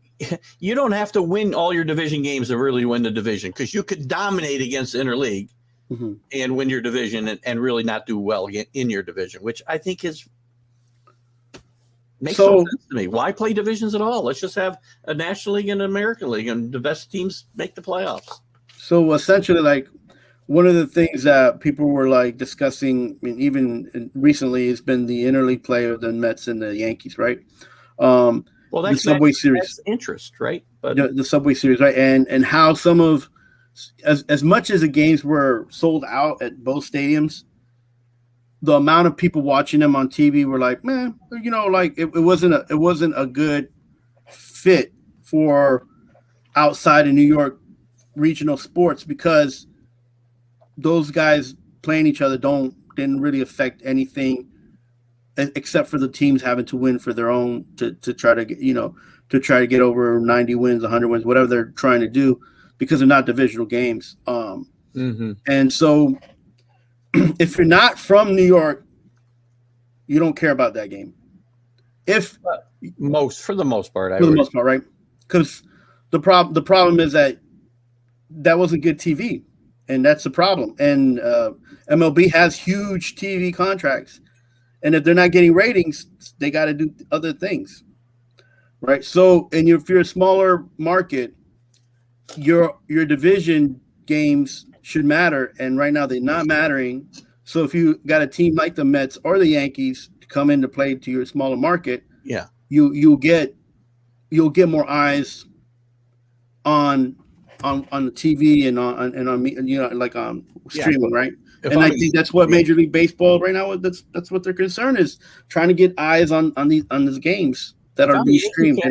don't have to win all your division games to really win the division, because you could dominate against interleague and win your division and really not do well in your division, which I think makes no sense to me. Why play divisions at all? Let's just have a National League and an American League, and the best teams make the playoffs. So essentially, one of the things that people were discussing, even recently, has been the interleague play of the Mets and the Yankees, right? Well, that's the Subway Series, that's interest, right? But the Subway Series, right? And how some of as much as the games were sold out at both stadiums, the amount of people watching them on TV were like, man, it wasn't a good fit for outside of New York regional sports, because those guys playing each other didn't really affect anything except for the teams having to win for their own to try to get over 90 wins, 100 wins, whatever they're trying to do, because they're not divisional games. And so if you're not from New York, you don't care about that game. For the most part, right? Because the problem is that wasn't good TV, and that's the problem. And MLB has huge TV contracts, and if they're not getting ratings, they got to do other things, right? So, and if you're a smaller market, your division games should matter, and right now they're not mattering. So if you got a team like the Mets or the Yankees to come in to play to your smaller market, you'll get more eyes on the TV and on streaming, right? And I think that's what Major League Baseball right now, that's what their concern is, trying to get eyes on these games that are being streamed.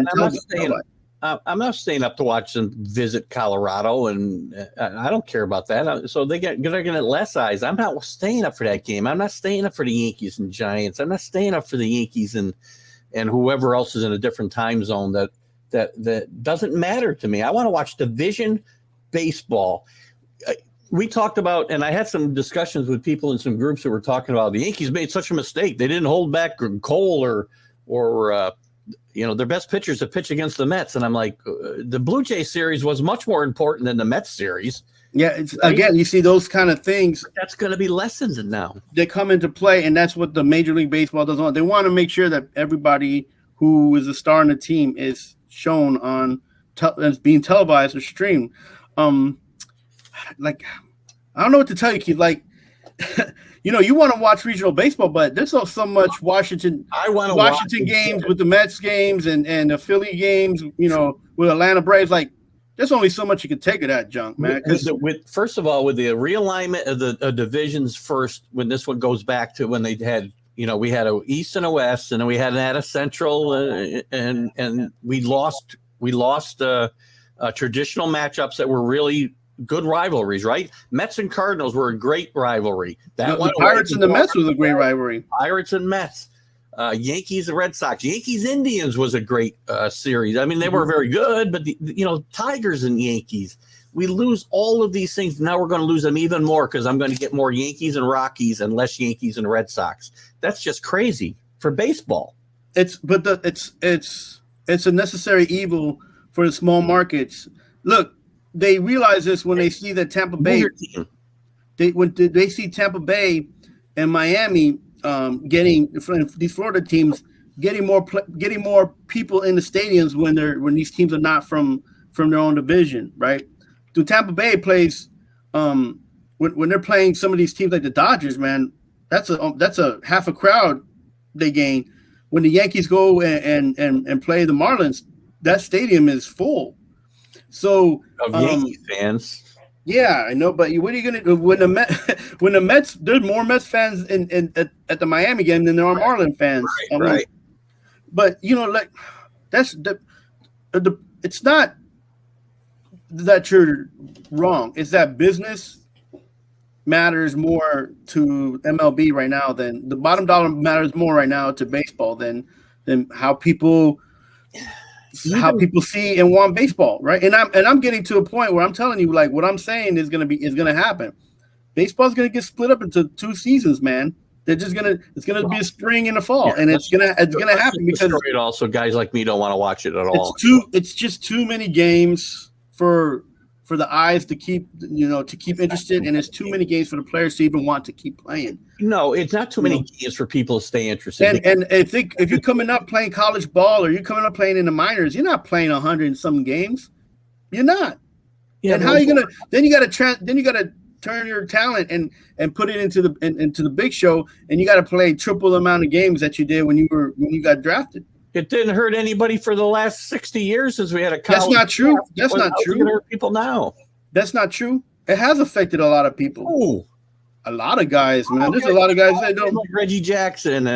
I'm not staying up to watch them visit Colorado, and I don't care about that. So they're going to get less eyes. I'm not staying up for that game. I'm not staying up for the Yankees and Giants. I'm not staying up for the Yankees and whoever else is in a different time zone that doesn't matter to me. I want to watch division baseball. We talked about, and I had some discussions with people in some groups that were talking about the Yankees made such a mistake. They didn't hold back Cole or their best pitchers to pitch against the Mets. And I'm like, the Blue Jay series was much more important than the Mets series. Yeah, it's right? Again, you see those kind of things. That's going to be lessened now. They come into play, and that's what the Major League Baseball does want. They want to make sure that everybody who is a star in the team is shown on as being televised or streamed. Like, I don't know what to tell you, Keith. Like, you want to watch regional baseball, but there's so much Washington games with the Mets games and the Philly games, with Atlanta Braves. Like, there's only so much you can take of that junk, man. First of all, with the realignment of the divisions first, when this one goes back to when they had, we had a East and a West, and then we had a Central, and we lost traditional matchups that were really good rivalries, right? Mets and Cardinals were a great rivalry. The Pirates and the Mets was a great rivalry. Pirates and Mets. Yankees and Red Sox. Yankees Indians was a great series. I mean, they were very good, but Tigers and Yankees. We lose all of these things. Now we're going to lose them even more because I'm going to get more Yankees and Rockies and less Yankees and Red Sox. That's just crazy for baseball. It's a necessary evil for the small markets. Look, they realize this when they see that Tampa Bay. When they see Tampa Bay and Miami getting these Florida teams getting more people in the stadiums when these teams are not from their own division, right? So Tampa Bay plays when they're playing some of these teams like the Dodgers, man. That's a half a crowd they gain. When the Yankees go and play the Marlins, that stadium is full. So of Yankee fans. Yeah, I know, but what are you going to do when the Mets? There's more Mets fans at the Miami game than there are Marlin fans. Right. But that's it's not that you're wrong. It's that business matters more to MLB right now than the bottom dollar matters more right now to baseball than how people see and want baseball, right? And I'm getting to a point where I'm telling you, like, what I'm saying is gonna happen. Baseball's gonna get split up into 2 seasons, man. It's gonna be a spring and a fall, and it's gonna happen because it also guys like me don't want to watch it at all. It's just too many games for the eyes to keep interested, and it's too many games for the players to even want to keep playing. No, it's not too many games for people to stay interested. And I think if you're coming up playing college ball or you're coming up playing in the minors, you're not playing 100 and some games. You're not. Yeah, and how are you gonna? Then you got to turn your talent and put it into the big show, and you got to play triple the amount of games that you did when you got drafted. It didn't hurt anybody for the last 60 years since we had a college. That's not true. That's not true. It's hurt people now. That's not true. It has affected a lot of people. Ooh. A lot of guys, man. There's a lot of guys that don't. Like Reggie Jackson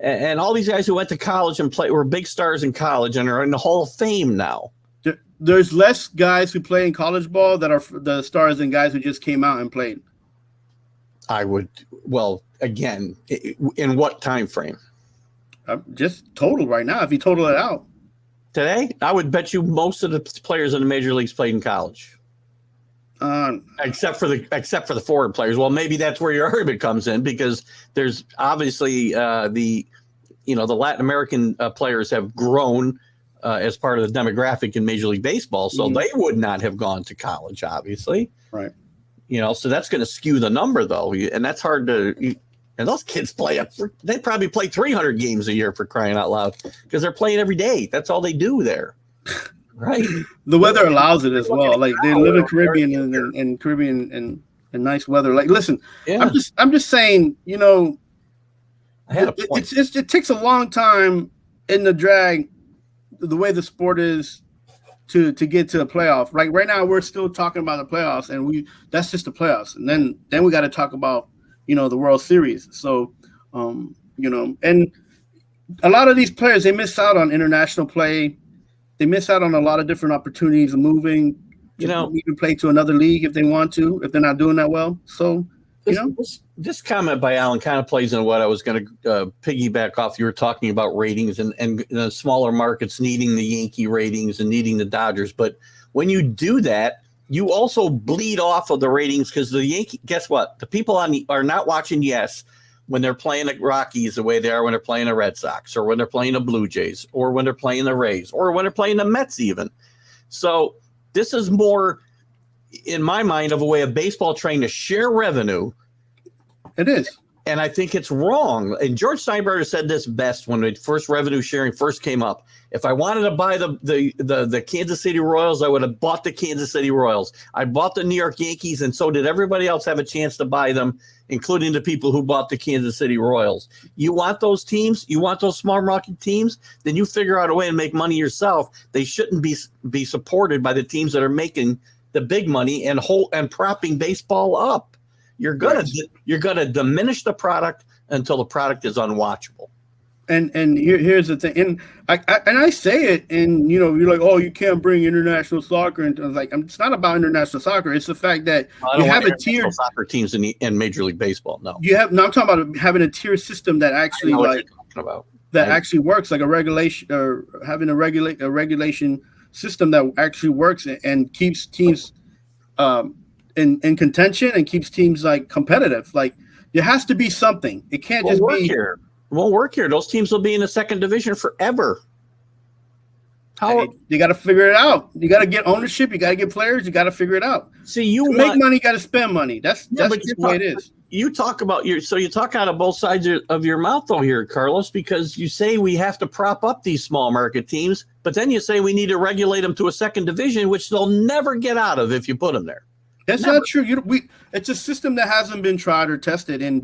and all these guys who went to college and were big stars in college and are in the Hall of Fame now. There's less guys who play in college ball that are the stars than guys who just came out and played. Again, in what time frame? Just total right now. If you total it out today, I would bet you most of the players in the major leagues played in college, except for the foreign players. Well, maybe that's where your argument comes in because there's obviously the Latin American players have grown as part of the demographic in Major League Baseball, so they would not have gone to college, obviously. Right. So that's going to skew the number though, and that's hard to. And those kids they probably play 300 games a year for crying out loud because they're playing every day. That's all they do there. Right. The weather allows it as well. Like they live in Caribbean and Caribbean and nice weather. Like, listen, yeah. I'm just saying, I had a point. It takes a long time in the drag, the way the sport is to get to a playoff. Right now we're still talking about the playoffs and that's just the playoffs. And then we got to talk about the World Series. So, and a lot of these players, they miss out on international play. They miss out on a lot of different opportunities of moving, even play to another league if they want to, if they're not doing that well. So, this comment by Alan kind of plays in what I was going to piggyback off. You were talking about ratings and the smaller markets needing the Yankee ratings and needing the Dodgers. But when you do that, you also bleed off of the ratings because the Yankee. Guess what? The people are not watching. Yes, when they're playing the Rockies the way they are when they're playing the Red Sox, or when they're playing the Blue Jays, or when they're playing the Rays, or when they're playing the Mets even. So this is more, in my mind, of a way of baseball trying to share revenue. It is. And I think it's wrong. And George Steinbrenner said this best when the first revenue sharing first came up. If I wanted to buy the Kansas City Royals, I would have bought the Kansas City Royals. I bought the New York Yankees, and so did everybody else have a chance to buy them, including the people who bought the Kansas City Royals. You want those teams? You want those small market teams? Then you figure out a way to make money yourself. They shouldn't be supported by the teams that are making the big money and propping baseball up. You're gonna diminish the product until the product is unwatchable. And here's the thing, and I say it, and you're like, oh, you can't bring international soccer, and I was like, it's not about international soccer. It's the fact that you have a tier soccer teams in Major League Baseball. No, I'm talking about having a tier system that actually actually works, like a regulation, or having a regulation system that actually works and keeps teams in contention and keeps teams like competitive. Like there has to be something. It can't just be here. It won't work here. Those teams will be in the second division forever. You got to figure it out. You got to get ownership. You got to get players. You got to figure it out. See, make money, got to spend money. That's the way it is. You talk about you talk out of both sides of your mouth though here, Carlos, because you say we have to prop up these small market teams, but then you say we need to regulate them to a second division, which they'll never get out of if you put them there. That's not true. It's a system that hasn't been tried or tested in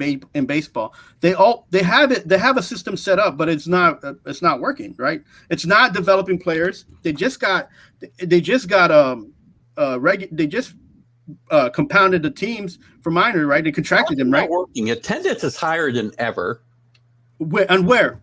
baseball. They have it. They have a system set up, but it's not working. Right? It's not developing players. They just compounded the teams for minor. Right? They contracted them. Right? Working. Attendance is higher than ever. Where?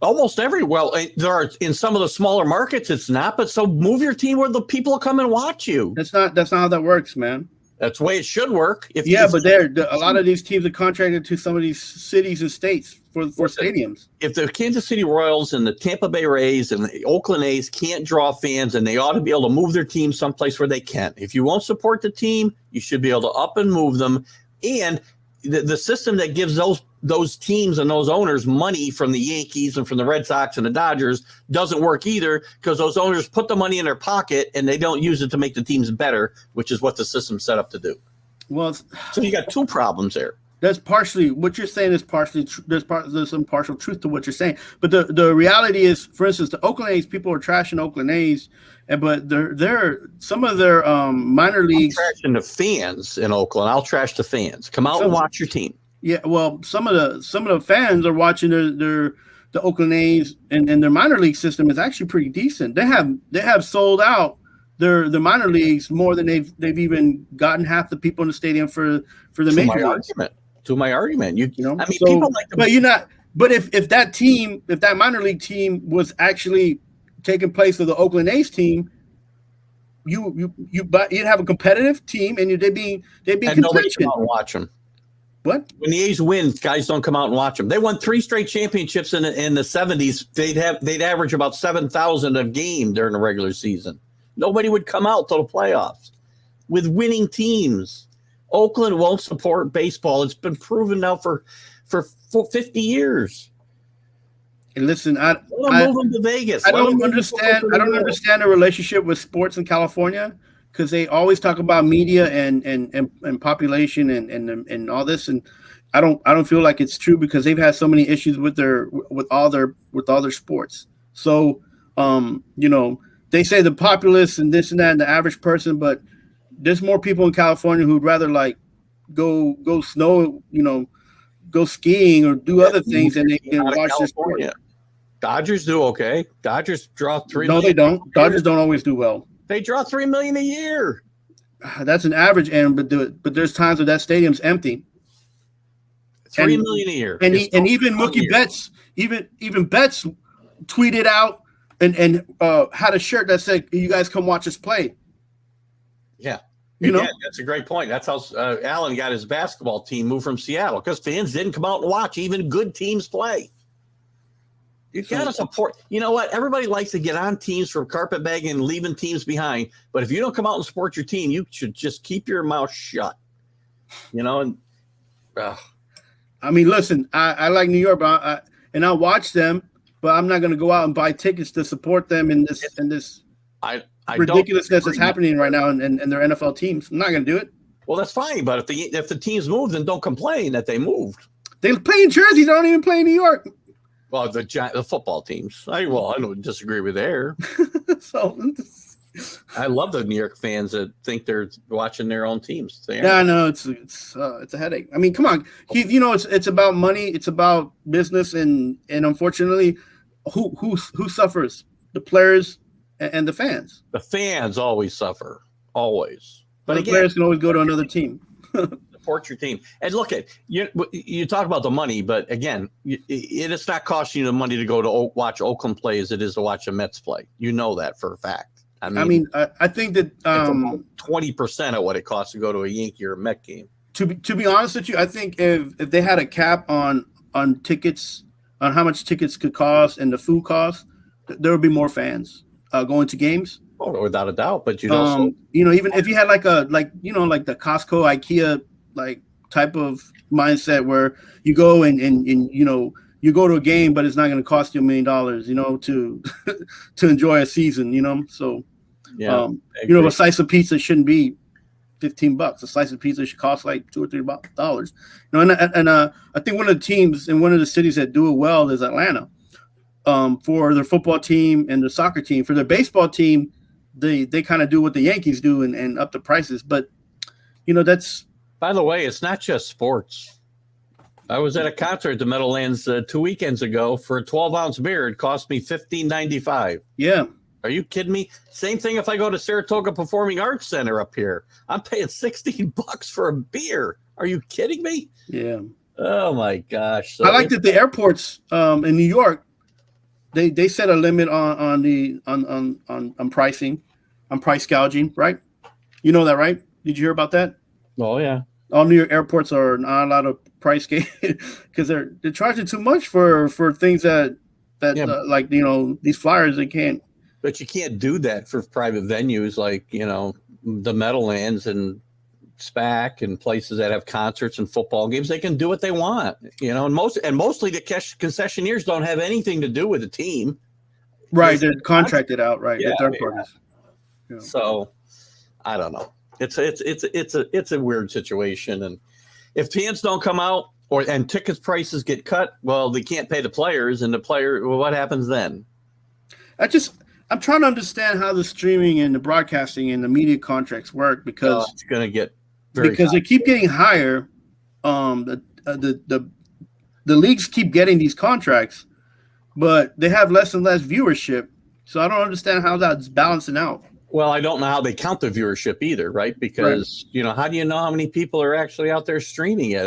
Almost everywhere. Well, there are in some of the smaller markets, it's not. But so move your team where the people will come and watch you. That's not how that works, man. That's the way it should work. But a lot of these teams are contracted to some of these cities and states for stadiums. If the Kansas City Royals and the Tampa Bay Rays and the Oakland A's can't draw fans, and they ought to be able to move their team someplace where they can. If you won't support the team, you should be able to up and move them. And the system that gives those teams and those owners money from the Yankees and from the Red Sox and the Dodgers doesn't work either, because those owners put the money in their pocket and they don't use it to make the teams better, which is what the system's set up to do. Well, so you got two problems there. That's partially what you're saying is partially there's some partial truth to what you're saying, but the reality is, for instance, the Oakland A's, people are trashing Oakland A's, but they're some of their minor leagues. I'm trashing the fans in Oakland. I'll trash the fans. Come out and watch your team. Yeah, well, some of the fans are watching the Oakland A's, and their minor league system is actually pretty decent. They have sold out their minor leagues more than they've even gotten half the people in the stadium for the major leagues. To my argument, people like but you're not. But if that minor league team was actually taking place of the Oakland A's team, you'd have a competitive team, and they'd be and nobody come out and watch them. What? When the A's win, guys don't come out and watch them. They won 3 straight championships in the 70s. They'd average about 7,000 a game during the regular season. Nobody would come out till the playoffs with winning teams. Oakland won't support baseball. It's been proven now for 50 years. And listen, I move them to Vegas. I don't understand the relationship with sports in California, because they always talk about media and population and all this, and I don't feel like it's true, because they've had so many issues with all their sports. So they say the populace and this and that and the average person, but there's more people in California who'd rather like go snow, go skiing or do other things than they can watch this sport. Dodgers do okay. Dodgers draw 3 million. No, they don't. Dodgers don't always do well. They draw 3 million a year. That's an average, but there's times where that stadium's empty. 3 million a year. And even Mookie Betts, even Betts tweeted out and had a shirt that said, "You guys come watch us play." Yeah. That's a great point. That's how Allen got his basketball team moved from Seattle, because fans didn't come out and watch even good teams play. You got to support. You know what? Everybody likes to get on teams for carpetbagging and leaving teams behind. But if you don't come out and support your team, you should just keep your mouth shut. I mean, listen, I like New York, but I watch them, but I'm not going to go out and buy tickets to support them in this I ridiculousness that's happening right now in their NFL teams. I'm not going to do it. Well, that's fine, but if the teams move, then don't complain that they moved. They play in Jersey. They don't even play in New York. Well, the football teams. I don't disagree with there. So I love the New York fans that think they're watching their own teams. Yeah, no, it's a headache. I mean, come on, Keith. You know, it's about money. It's about business, and unfortunately, who suffers? The players and the fans. The fans always suffer, always. But the players can always go to another team. Support your team. And look at you talk about the money, but again, it's not costing you the money to go to watch Oakland play as it is to watch the Mets play. You know that for a fact. I mean, I think that 20% of what it costs to go to a Yankee or a Met game. To be honest with you, I think if they had a cap on tickets, on how much tickets could cost and the food costs, there would be more fans going to games. Oh, without a doubt. But you also, even if you had like the Costco, IKEA type of mindset where you go and you go to a game, but it's not going to cost you $1 million, to to enjoy a season, So, yeah, a slice of pizza shouldn't be $15. A slice of pizza should cost like $2 or $3. And I think one of the teams in one of the cities that do it well is Atlanta. For their football team and their soccer team, for their baseball team, they kind of do what the Yankees do and up the prices. But that's. By the way, it's not just sports. I was at a concert at the Meadowlands 2 weekends ago for a 12-ounce beer. It cost me $15.95. Yeah. Are you kidding me? Same thing if I go to Saratoga Performing Arts Center up here. I'm paying $16 for a beer. Are you kidding me? Yeah. Oh my gosh. So I like that the airports in New York, they set a limit on pricing, on price gouging, right? You know that, right? Did you hear about that? Oh yeah. All New York airports are not allowed to price gauge because they're charging too much for things that these flyers they can't. But you can't do that for private venues like the Meadowlands and SPAC and places that have concerts and football games. They can do what they want, and mostly the concessionaires don't have anything to do with the team. Right, they're contracted out, right? Yeah, third parties. Yeah. So I don't know. It's a weird situation, and if fans don't come out and ticket prices get cut, well, they can't pay the players, and what happens then? I'm trying to understand how the streaming and the broadcasting and the media contracts work because it's going to get they keep getting higher. The leagues keep getting these contracts, but they have less and less viewership. So I don't understand how that's balancing out. Well, I don't know how they count the viewership either, right? Because, how do you know how many people are actually out there streaming it?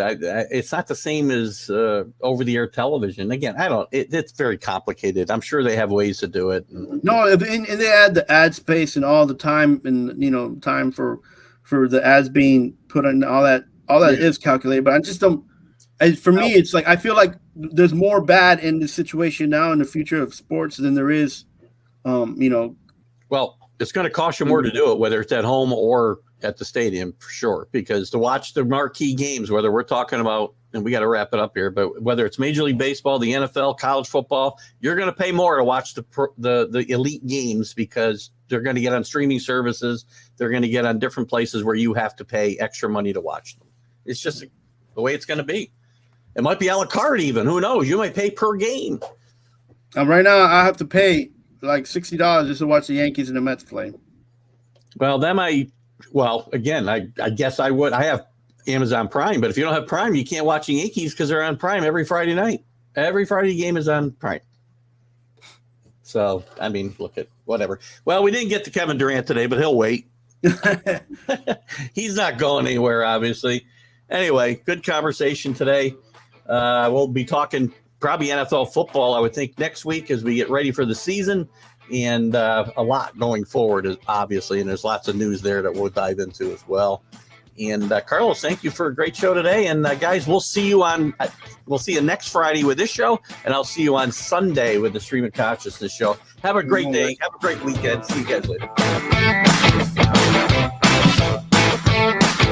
It's not the same as over-the-air television. Again, it's very complicated. I'm sure they have ways to do it. No, and they add the ad space and all the time and, time for the ads being put in, all that is calculated. But I just don't, for me, it's like, I feel like there's more bad in this situation now in the future of sports than there is, Well, it's going to cost you more to do it, whether it's at home or at the stadium, for sure. Because to watch the marquee games, whether we're talking about, and we got to wrap it up here, but whether it's Major League Baseball, the NFL, college football, you're going to pay more to watch the elite games because they're going to get on streaming services. They're going to get on different places where you have to pay extra money to watch them. It's just the way it's going to be. It might be a la carte even. Who knows? You might pay per game. Right now, I have to pay like $60 just to watch the Yankees and the Mets play. Well, again, I guess I would. I have Amazon Prime, but if you don't have Prime, you can't watch the Yankees because they're on Prime every Friday night. Every Friday game is on Prime. So, I mean, look at whatever. Well, we didn't get to Kevin Durant today, but he'll wait. He's not going anywhere, obviously. Anyway, good conversation today. We'll be talking probably NFL football, I would think, next week as we get ready for the season, and a lot going forward, obviously, and there's lots of news there that we'll dive into as well. And Carlos, thank you for a great show today. And guys, we'll see you next Friday with this show, and I'll see you on Sunday with the Stream of Consciousness show. Have a great day. Have a great weekend. See you guys later.